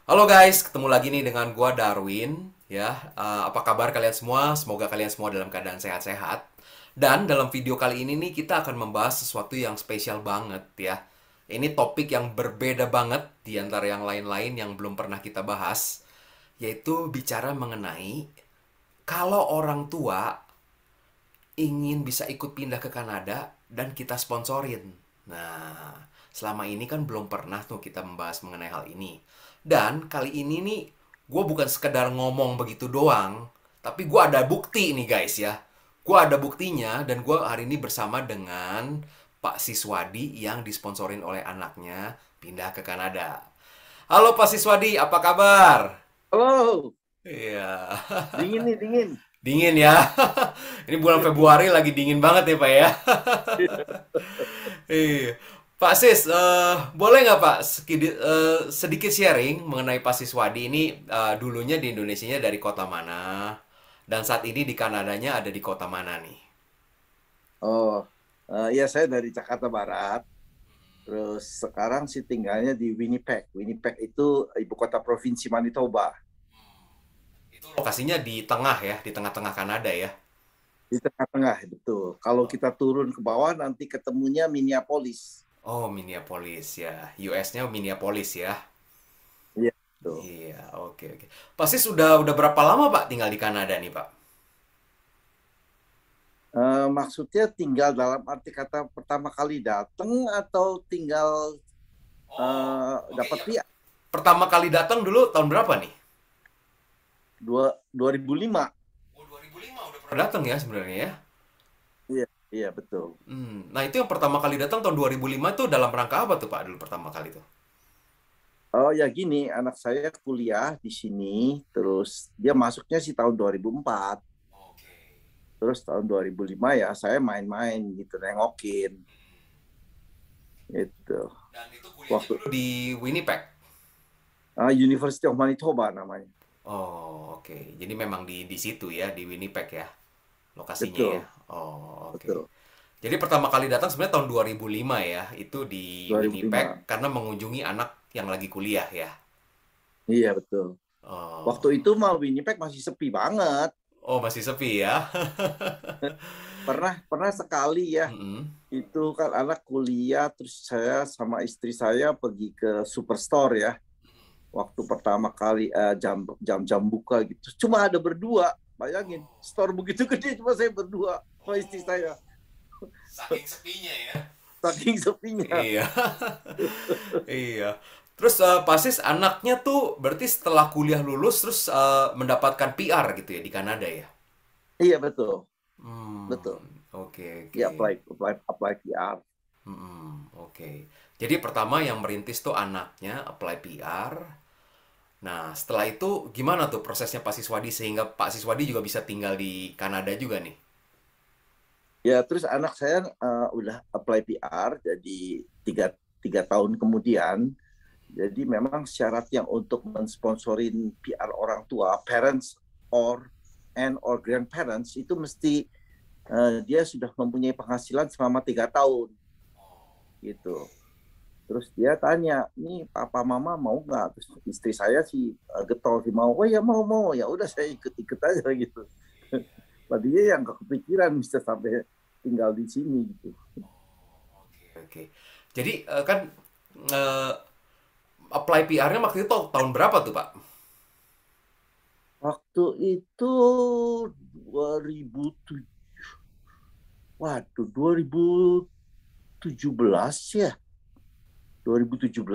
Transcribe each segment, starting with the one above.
Halo guys, ketemu lagi nih dengan gua Darwin ya. Apa kabar kalian semua? Semoga kalian semua dalam keadaan sehat-sehat. Dan dalam video kali ini nih kita akan membahas sesuatu yang spesial banget ya. Ini topik yang berbeda banget di antara yang lain-lain yang belum pernah kita bahas, yaitu bicara mengenai kalau orang tua ingin bisa ikut pindah ke Kanada dan kita sponsorin. Nah, selama ini kan belum pernah tuh kita membahas mengenai hal ini. Dan kali ini nih, gue bukan sekedar ngomong begitu doang, tapi gue ada bukti nih guys ya. Gue ada buktinya dan gue hari ini bersama dengan Pak Siswadi yang disponsorin oleh anaknya pindah ke Kanada. Halo Pak Siswadi, apa kabar? Halo, Iya. dingin nih, dingin. Dingin ya. Ini bulan Februari lagi dingin banget ya Pak ya. Iya. Pak Sis, boleh nggak Pak sedikit sharing mengenai Pak Siswadi ini dulunya di Indonesianya dari kota mana dan saat ini di Kanadanya ada di kota mana nih? Oh, ya saya dari Jakarta Barat. Terus sekarang sih tinggalnya di Winnipeg. Winnipeg itu ibu kota provinsi Manitoba. Itu lokasinya di tengah ya, di tengah-tengah Kanada ya. Di tengah-tengah, betul. Kalau kita turun ke bawah nanti ketemunya Minneapolis. Oh, Minneapolis ya. US-nya Minneapolis ya. Iya, betul. Iya, oke oke. Pak Sis udah berapa lama Pak tinggal di Kanada nih Pak? Maksudnya tinggal dalam arti kata pertama kali datang atau tinggal Oke, dapat ya. via Pertama kali datang dulu tahun berapa nih? 2005. Oh, 2005 udah pernah datang ya sebenarnya ya. Iya, iya betul. Nah itu yang pertama kali datang tahun 2005 tuh dalam rangka apa tuh Pak dulu pertama kali tuh? Oh ya gini, anak saya kuliah di sini, terus dia masuknya sih tahun 2004. Oke. Terus tahun 2005 ya saya main-main gitu, nengokin gitu. Dan itu kuliahnya Waktu dulu di Winnipeg. University of Manitoba namanya. Oh, oke. Jadi memang di situ ya, di Winnipeg ya, lokasinya ya. Betul, Oh, oke. betul. Jadi pertama kali datang sebenarnya tahun 2005 ya, itu di Winnipeg 2005. karena mengunjungi anak yang lagi kuliah ya. Iya, betul. Waktu Oh. itu mah Winnipeg masih sepi banget. Oh, masih sepi ya. Pernah sekali ya, Mm-mm. itu kan anak kuliah terus saya sama istri saya pergi ke superstore ya. Waktu pertama kali jam-jam buka gitu. Cuma ada berdua. Bayangin, store begitu gede cuma saya berdua sama istri saya. Saking sepinya ya. Saking sepinya. Iya. Iya. Terus Pasis anaknya tuh berarti setelah kuliah lulus terus mendapatkan PR gitu ya di Kanada ya? Iya betul, betul. Oke Dia oke. apply PR. Oke. Jadi pertama yang merintis tuh anaknya apply PR. Nah, setelah itu gimana tuh prosesnya Pak Siswadi sehingga Pak Siswadi juga bisa tinggal di Kanada juga nih? Ya terus anak saya udah apply PR jadi tiga, 3 tahun kemudian. Jadi memang syarat yang untuk mensponsorin PR orang tua, parents or grandparents itu mesti dia sudah mempunyai penghasilan selama 3 tahun gitu. Terus dia tanya, nih papa mama mau nggak? Terus istri saya sih getol sih mau. Oh ya mau. Ya udah saya ikut-ikut aja gitu. Tadinya yang kepikiran bisa sampai tinggal di sini gitu. Oke. Jadi kan eh, apply PR-nya waktu itu tahun berapa tuh Pak? Waktu itu 2007, waduh 2017 ya, 2017.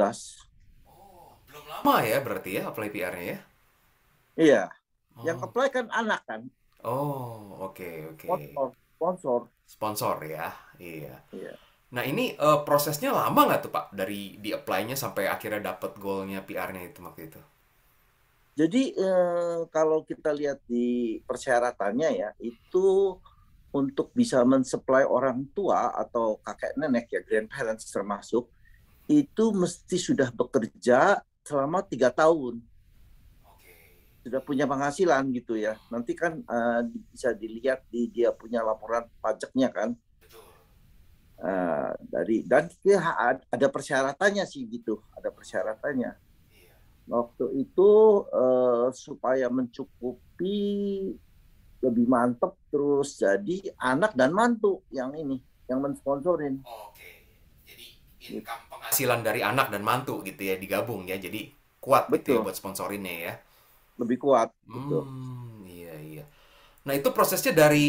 Belum lama ya berarti ya apply PR-nya ya? Iya, yang Oh, apply kan anak kan, oh oke oke. sponsor. Sponsor ya, iya. Iya. Nah ini prosesnya lama nggak tuh Pak dari di apply-nya sampai akhirnya dapat goalnya PR-nya itu waktu itu? Jadi kalau kita lihat di persyaratannya ya, itu untuk bisa mensuplai orang tua atau kakek nenek ya, grandparents termasuk, itu mesti sudah bekerja selama 3 tahun, Oke. sudah punya penghasilan gitu ya. Nanti kan bisa dilihat di dia punya laporan pajaknya kan. Betul. Dari dan dia ada persyaratannya sih gitu, ada persyaratannya. Iya. Waktu itu supaya mencukupi lebih mantep, terus jadi anak dan mantu yang ini yang mensponsorin. Oke. Jadi Gitu. income penghasilan dari anak dan mantu gitu ya digabung ya. Jadi kuat gitu ya Betul, buat sponsorinnya ya. lebih kuat gitu. Iya iya. Nah, itu prosesnya dari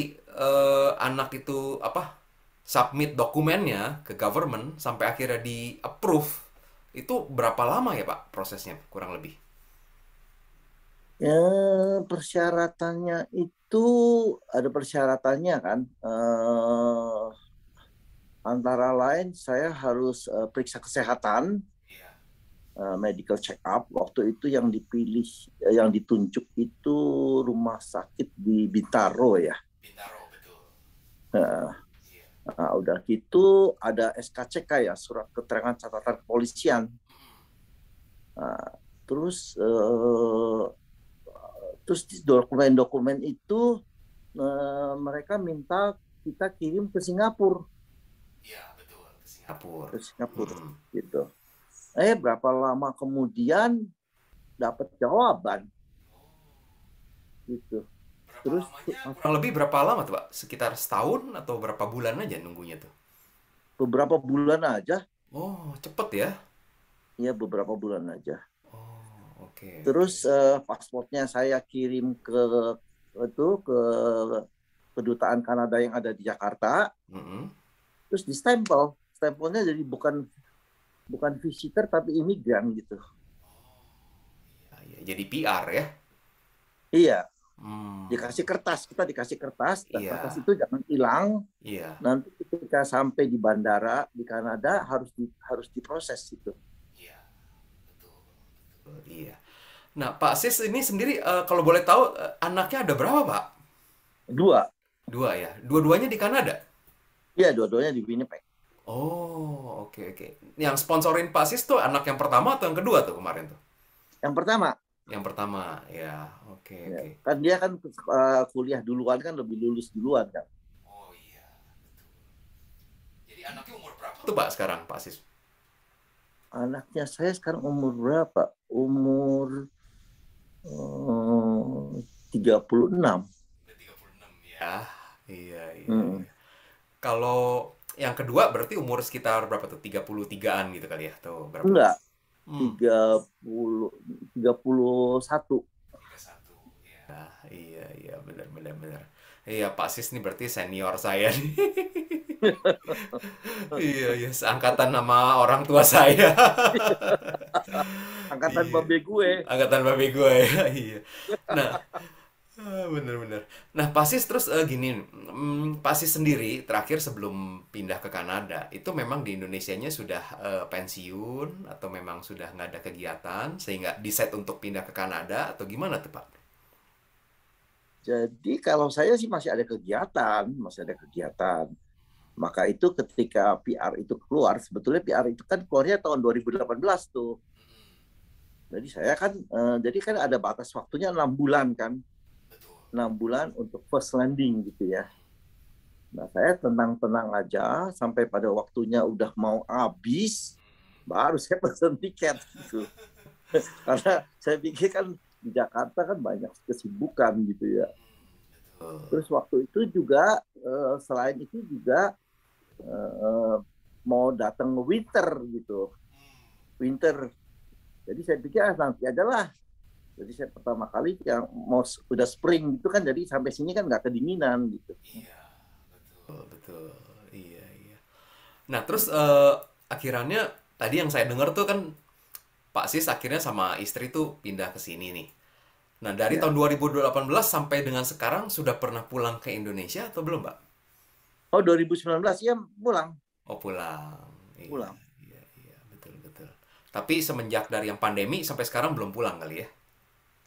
anak itu apa? Submit dokumennya ke government sampai akhirnya di approve. Itu berapa lama ya, Pak, prosesnya kurang lebih? Ya, persyaratannya itu ada persyaratannya kan. Antara lain saya harus periksa kesehatan, Iya, medical check up. Waktu itu yang dipilih, yang ditunjuk itu rumah sakit di Bintaro ya. Bintaro betul. Nah, Iya. udah gitu ada SKCK ya, surat keterangan catatan kepolisian. Nah, terus terus di dokumen-dokumen itu mereka minta kita kirim ke Singapura, Iya, betul. Ke Singapura. ke Singapura Mm-mm. gitu. Berapa lama kemudian dapat jawaban gitu. Berapa Terus lamanya? Kurang lebih berapa lama tuh, Pak? Sekitar setahun atau berapa bulan aja nunggunya tuh? beberapa bulan aja, Oh, cepet ya? ya beberapa bulan aja. Oh, oke, oke. Terus pasportnya saya kirim itu ke kedutaan Kanada yang ada di Jakarta, Mm-mm. terus di stempel, stempelnya jadi bukan bukan visitor tapi imigran gitu. Ya, ya. Jadi PR ya? Iya, Hmm, dikasih kertas, kita dikasih kertas, dan kertas iya, itu jangan hilang. iya, Nanti ketika sampai di bandara di Kanada harus diproses itu. iya, betul, betul, iya. Nah, Pak Sis ini sendiri kalau boleh tahu anaknya ada berapa, Pak? Dua, Dua ya. Dua-duanya di Kanada. iya dua-duanya di Winnipeg. Oh, oke oke. Yang sponsorin Pak Sis tuh anak yang pertama atau yang kedua tuh kemarin tuh? Yang pertama, Yang pertama, ya. Oke ya, oke. kan dia kan kuliah duluan kan lebih lulus duluan kan. Oh iya, betul. Jadi anaknya umur berapa tuh Pak sekarang, Pak Sis? Anaknya saya sekarang umur berapa? Umur 36. Udah 36 ya. Iya iya Hmm. iya. Kalau yang kedua berarti umur sekitar berapa tuh? 33-an gitu kali ya? Tuh, berapa? Enggak, Hmm. 31. 31. Ya, iya iya benar benar benar. Iya, Pak Sis nih berarti senior saya nih. Iya iya, seangkatan sama orang tua saya. Angkatan Iya. babe gue. Angkatan babe gue ya. Iya. Nah, bener-bener. Nah, Pasis terus gini, Pasis sendiri terakhir sebelum pindah ke Kanada, itu memang di Indonesianya sudah pensiun atau memang sudah nggak ada kegiatan sehingga decide untuk pindah ke Kanada atau gimana tuh, Pak? Jadi kalau saya sih masih ada kegiatan, masih ada kegiatan. Maka itu ketika PR itu keluar, sebetulnya PR itu kan keluarnya tahun 2018 tuh. Jadi saya kan, jadi kan ada batas waktunya 6 bulan kan, Betul. 6 bulan untuk first landing gitu ya. Nah saya tenang-tenang aja sampai pada waktunya udah mau habis, baru saya pesen tiket gitu. Karena saya pikir kan di Jakarta kan banyak kesibukan gitu ya. Betul. Terus waktu itu juga selain itu juga eh, mau datang winter gitu, winter. Jadi saya pikir nanti aja lah. Jadi saya pertama kali yang mau udah spring gitu kan, jadi sampai sini kan nggak kedinginan gitu. Iya, betul, betul. Iya, iya. Nah, terus akhirannya tadi yang saya dengar tuh kan Pak Sis akhirnya sama istri tuh pindah ke sini nih. Nah, dari Ya. tahun 2018 sampai dengan sekarang sudah pernah pulang ke Indonesia atau belum, Pak? Oh 2019 ya pulang, Oh, pulang. Iya, pulang. iya, iya, betul, betul. Tapi semenjak dari yang pandemi sampai sekarang belum pulang kali ya?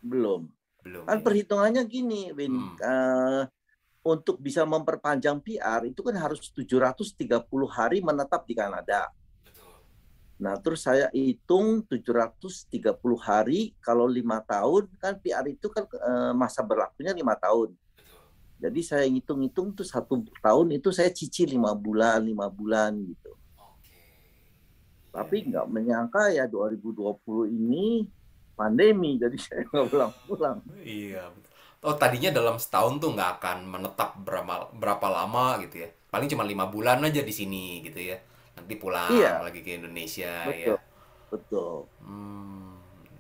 Belum. Belum Kan ya. perhitungannya gini, Win. Hmm, Untuk bisa memperpanjang PR itu kan harus 730 hari menetap di Kanada. betul. Nah, terus saya hitung 730 hari, kalau 5 tahun, kan PR itu kan masa berlakunya 5 tahun. Betul. Jadi saya ngitung-ngitung tuh 1 tahun itu saya cicil 5 bulan Oke. Iya, Tapi iya. nggak menyangka ya 2020 ini, pandemi, jadi saya nggak pulang-pulang. Iya, betul. Oh, tadinya dalam setahun tuh nggak akan menetap berapa berapa lama gitu ya. Paling cuma 5 bulan aja di sini gitu ya. Nanti pulang Iya, lagi ke Indonesia ya. betul, betul. Hmm,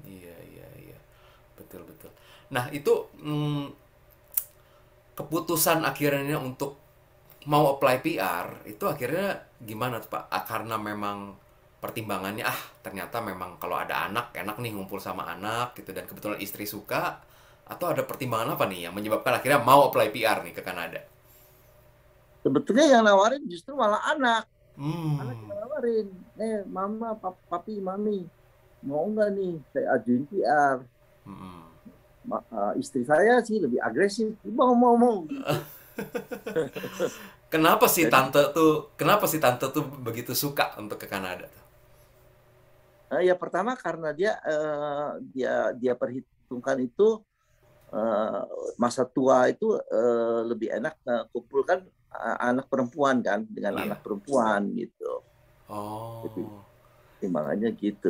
iya iya iya. Betul betul. Nah, itu keputusan akhirnya untuk mau apply PR itu akhirnya gimana tuh Pak? Ah, karena memang pertimbangannya ternyata memang kalau ada anak enak nih ngumpul sama anak gitu dan kebetulan istri suka atau ada pertimbangan apa nih yang menyebabkan akhirnya mau apply PR nih ke Kanada? Sebetulnya yang nawarin justru malah anak. Anak Hmm. yang nawarin, mama, papi, mami, mau nggak nih saya ajuin PR. Hmm. Istri saya sih lebih agresif, mau gitu. Jadi Kenapa sih tante tuh begitu suka untuk ke Kanada tuh? ya pertama karena dia perhitungkan itu eh, masa tua itu lebih enak kumpulkan anak perempuan kan dengan Iya. anak perempuan gitu. Jadi Oh. timbangannya gitu.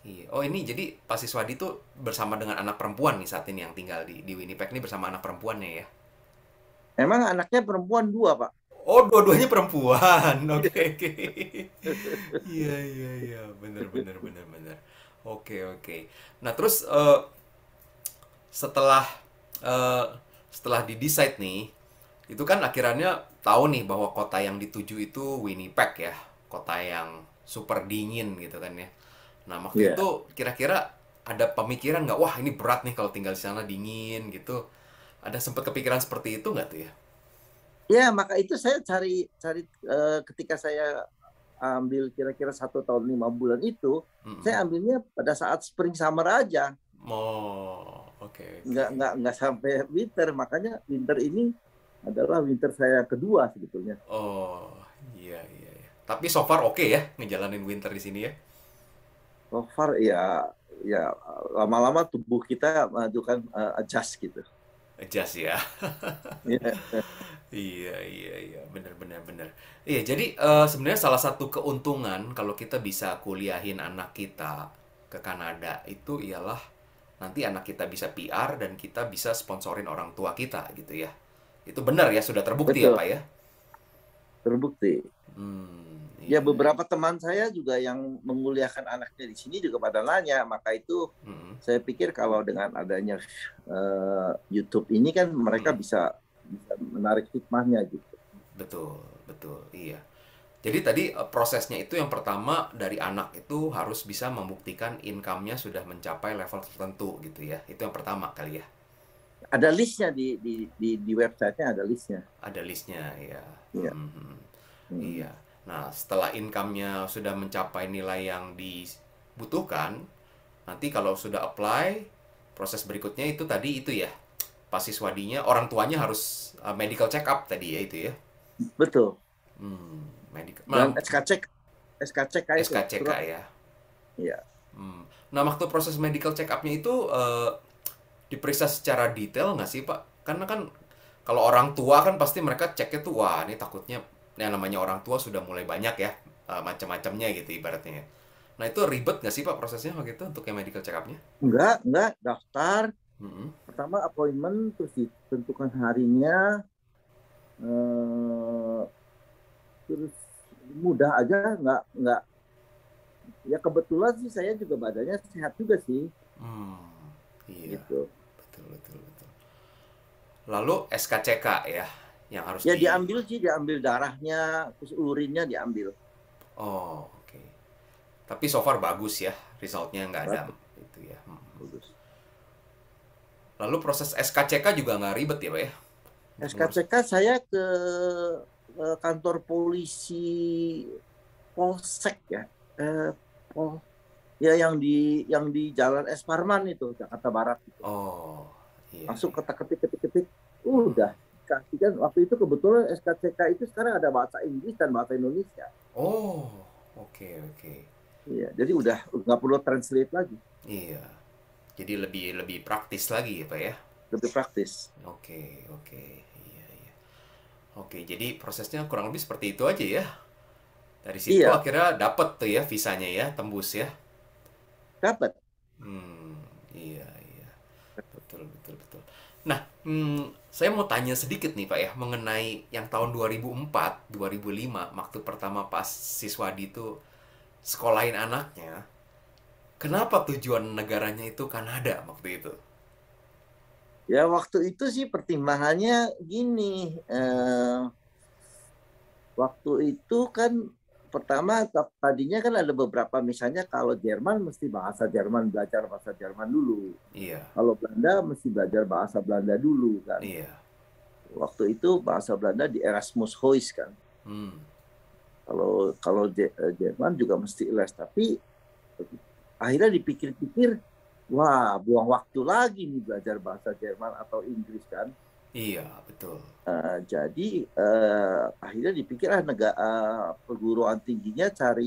Iya. Oh, ini jadi Pak Siswadi tuh bersama dengan anak perempuan nih saat ini yang tinggal di Winnipeg nih bersama anak perempuannya ya. Emang anaknya perempuan dua, Pak. Oh, dua-duanya perempuan. Oke, oke. Iya, iya, iya. Bener, bener, bener, bener. Oke, oke. Nah, terus setelah eh, setelah di-decide nih, itu kan akhirnya tahu nih bahwa kota yang dituju itu Winnipeg ya. Kota yang super dingin gitu kan ya. Nah, waktu Iya. itu kira-kira ada pemikiran nggak, wah ini berat nih kalau tinggal di sana dingin gitu. Ada sempat kepikiran seperti itu nggak tuh ya? Ya, maka itu saya cari cari ketika saya ambil kira-kira 1 tahun 5 bulan itu, Mm-mm. saya ambilnya pada saat spring summer aja, Oh, oke oke. nggak sampai winter. Makanya winter ini adalah winter saya kedua sebetulnya. Oh, iya iya iya. Tapi so far oke ya ngejalanin winter di sini ya. So far ya lama-lama tubuh kita itu kan adjust gitu. Adjust ya. Ya, Iya iya iya, bener bener bener. Iya, jadi sebenarnya salah satu keuntungan kalau kita bisa kuliahin anak kita ke Kanada itu ialah nanti anak kita bisa PR dan kita bisa sponsorin orang tua kita gitu ya. Itu benar ya, sudah terbukti ya betul, Pak ya? terbukti. Ya Iya iya. beberapa teman saya juga yang menguliahkan anaknya di sini juga pada nanya, maka itu Mm-mm. saya pikir kalau dengan adanya YouTube ini kan mereka Mm-mm. bisa menarik hikmahnya gitu. Betul, betul, iya. Jadi tadi prosesnya itu yang pertama dari anak itu harus bisa membuktikan income-nya sudah mencapai level tertentu gitu ya. Itu yang pertama kali ya. Ada listnya di websitenya, ada listnya. Ada listnya ya. Iya. Mhm. Hmm. Iya. Nah, setelah income-nya sudah mencapai nilai yang dibutuhkan, nanti kalau sudah apply, proses berikutnya itu tadi itu ya. Pas siswadinya, orang tuanya harus medical check up tadi ya itu ya. Betul. Medical, Dan SKCK itu SKCK surat. ya. Iya. Nah, waktu proses medical check up-nya itu diperiksa secara detail nggak sih, Pak? Karena kan kalau orang tua kan pasti mereka ceknya tuh, wah ini takutnya yang namanya orang tua sudah mulai banyak ya macam-macamnya gitu ibaratnya. Nah, itu ribet nggak sih Pak prosesnya waktu itu untuk yang medical check up-nya? Enggak, daftar. Mm-mm. Pertama appointment, terus ditentukan harinya, eh, terus mudah aja, nggak. Ya kebetulan sih saya juga badannya sehat juga sih, Hmm, iya, gitu. betul, betul, betul. Lalu SKCK ya, yang harus Ya di... diambil darahnya, terus urinnya diambil. Oh, oke. Tapi so far bagus ya, resultnya nggak ada Bagus, itu ya. bagus. Lalu proses SKCK juga nggak ribet ya Pak ya? Untuk ngurus. SKCK saya ke kantor polisi Polsek ya. Eh, Pol, ya yang di Jalan Es Parman itu Jakarta Barat itu. Oh, iya, Masuk iya. ketik-ketik, udah kasih kan waktu itu kebetulan SKCK itu sekarang ada bahasa Inggris dan bahasa Indonesia. Oh, oke, oke. Iya, jadi udah nggak perlu translate lagi, Iya. Jadi lebih lebih praktis lagi ya, Pak ya. lebih praktis. Oke, oke. Iya, iya. Oke, jadi prosesnya kurang lebih seperti itu aja ya. Dari situ Iya, akhirnya dapet tuh ya visanya ya, tembus ya. dapat. Hmm. Betul, betul, betul. Nah, saya mau tanya sedikit nih Pak ya, mengenai yang tahun 2004, 2005, waktu pertama pas Siswadi itu sekolahin anaknya, kenapa tujuan negaranya itu Kanada waktu itu? Ya waktu itu sih pertimbangannya gini, waktu itu kan pertama tadinya kan ada beberapa, misalnya kalau Jerman mesti bahasa Jerman, belajar bahasa Jerman dulu. Iya, Kalau Belanda mesti belajar bahasa Belanda dulu kan. iya. Waktu itu bahasa Belanda di Erasmus Hoys kan. Hmm, Kalau kalau Jerman juga mesti les, tapi akhirnya dipikir-pikir, wah buang waktu lagi nih belajar bahasa Jerman atau Inggris kan. iya, betul. Jadi akhirnya dipikir negara perguruan tingginya cari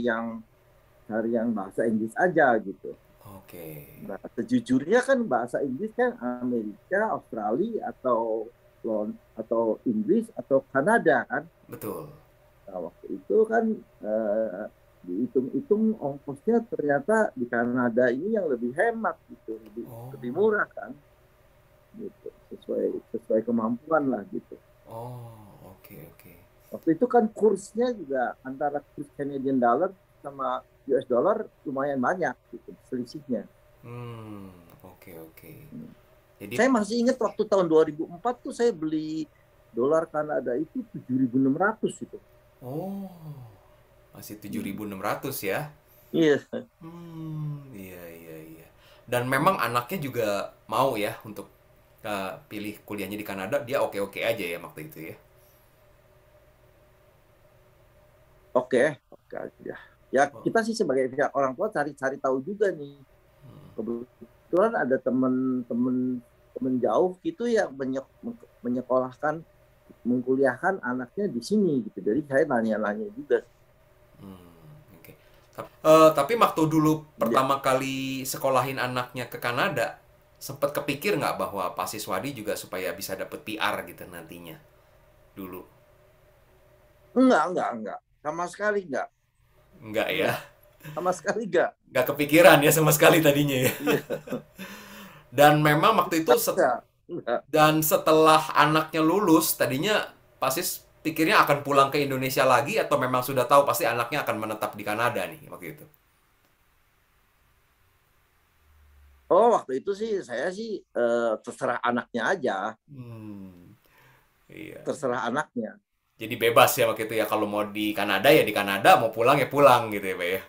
yang bahasa Inggris aja gitu. Oke, Nah, sejujurnya kan bahasa Inggris kan Amerika, Australia atau Inggris atau Kanada kan. betul. Nah, waktu itu kan dihitung-hitung ongkosnya ternyata di Kanada ini yang lebih hemat gitu, Oh, lebih murah kan, gitu, sesuai kemampuan lah gitu. oh, oke, oke. Waktu itu kan kursnya juga antara kurs Canadian dollar sama US dollar lumayan banyak gitu selisihnya. Hmm, oke, oke. Jadi, Saya masih ingat waktu tahun 2004 tuh saya beli dolar Kanada itu 7.600 itu. oh, masih Hmm. 7.600 ya? Iya. Iya, iya, iya. Dan memang anaknya juga mau ya untuk pilih kuliahnya di Kanada, dia oke-oke aja ya waktu itu ya. Oke, oke aja. Ya Oh, kita sih sebagai pihak orang tua cari-cari tahu juga nih. Kebetulan ada temen jauh gitu yang menyekolahkan, mengkuliahkan anaknya di sini gitu. Jadi saya nanya-nanya juga. oke. Tapi waktu dulu Ya, pertama kali sekolahin anaknya ke Kanada, sempat kepikir nggak bahwa Pak Siswadi juga supaya bisa dapet PR gitu nantinya dulu? enggak. Sama sekali enggak. Nggak ya? Enggak. Sama sekali enggak. Nggak kepikiran ya sama sekali tadinya ya. Iya, Dan memang waktu itu enggak. dan setelah anaknya lulus, tadinya Pasis pikirnya akan pulang ke Indonesia lagi atau memang sudah tahu pasti anaknya akan menetap di Kanada nih waktu itu? Oh, waktu itu sih saya sih terserah anaknya aja, Hmm, iya. terserah anaknya. Jadi bebas ya waktu itu ya kalau mau di Kanada ya di Kanada, mau pulang ya pulang gitu ya, Pak ya.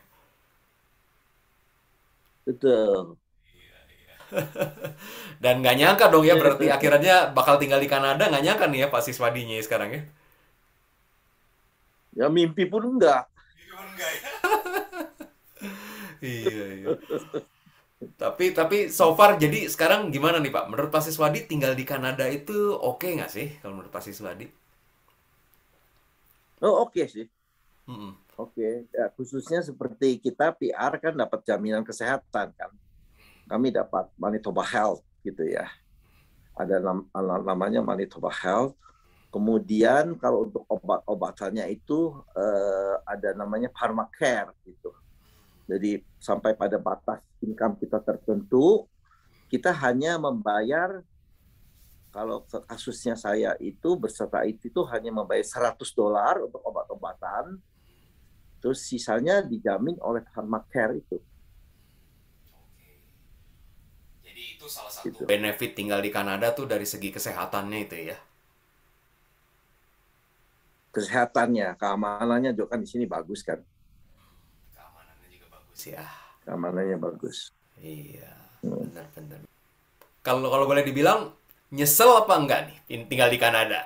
Betul. Dan nggak nyangka dong ya berarti akhirnya bakal tinggal di Kanada, nggak nyangka nih ya Pak Siswadinya ya sekarang ya. Ya mimpi pun enggak. Iya, iya. Tapi so far jadi sekarang gimana nih Pak? Menurut Pak Siswadi tinggal di Kanada itu oke nggak sih kalau menurut Pak Siswadi? Oh, oke sih. Mm-mm. Oke, ya, khususnya seperti kita PR kan dapat jaminan kesehatan kan. Kami dapat Manitoba Health gitu ya. Ada namanya Manitoba Health. Kemudian kalau untuk obat-obatannya itu ada namanya Pharmacare gitu. Jadi sampai pada batas income kita tertentu, kita hanya membayar, kalau kasusnya saya itu beserta itu hanya membayar $100 untuk obat-obatan, terus sisanya dijamin oleh Pharmacare itu. Jadi itu salah satu Gitu. benefit tinggal di Kanada tuh dari segi kesehatannya itu ya. Kesehatannya, keamanannya juga kan di sini bagus kan. Keamanannya juga bagus ya. Keamanannya bagus. Iya, Hmm. benar-benar. Kalau kalau boleh dibilang nyesel apa enggak nih tinggal di Kanada?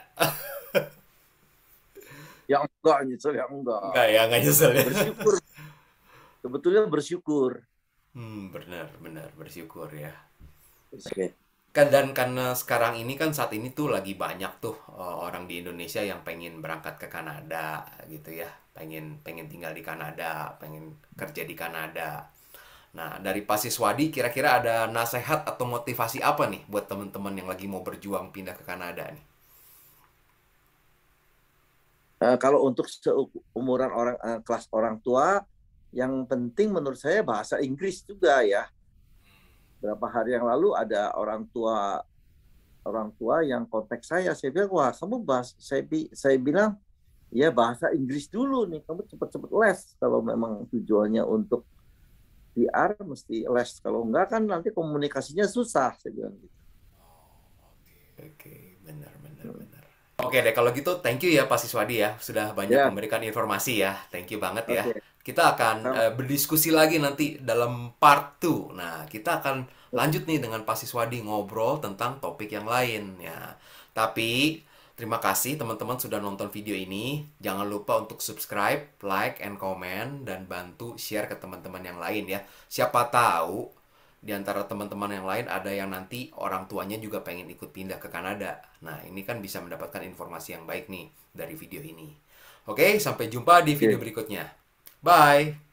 Yang enggak nyesel, yang enggak. Enggak ya, enggak nyesel ya. Bersyukur, sebetulnya bersyukur. Benar-benar bersyukur ya. Oke. Kan dan karena sekarang ini kan saat ini tuh lagi banyak tuh orang di Indonesia yang pengen berangkat ke Kanada gitu ya. Pengen pengen tinggal di Kanada, pengen kerja di Kanada. Nah, dari Pak Siswadi kira-kira ada nasihat atau motivasi apa nih buat teman-teman yang lagi mau berjuang pindah ke Kanada nih? Kalau untuk seumuran orang, kelas orang tua, yang penting menurut saya bahasa Inggris juga ya. Berapa hari yang lalu ada orang tua yang kontak saya bilang, wah kamu bahas, saya bilang, ya bahasa Inggris dulu nih, kamu cepet-cepet les, kalau memang tujuannya untuk PR mesti les, kalau enggak kan nanti komunikasinya susah, saya bilang gitu. Oke, benar, benar, benar. Oke deh, kalau gitu thank you ya Pak Siswadi ya, sudah banyak Ya, memberikan informasi ya. Thank you banget ya. oke. Kita akan Sama. berdiskusi lagi nanti dalam part 2. Nah, kita akan lanjut nih dengan Pak Siswadi ngobrol tentang topik yang lain ya. Tapi terima kasih teman-teman sudah nonton video ini. Jangan lupa untuk subscribe, like, and comment, dan bantu share ke teman-teman yang lain ya. Siapa tahu di antara teman-teman yang lain ada yang nanti orang tuanya juga pengen ikut pindah ke Kanada. Nah, ini kan bisa mendapatkan informasi yang baik nih dari video ini. Oke, sampai jumpa di video Oke. berikutnya. Bye!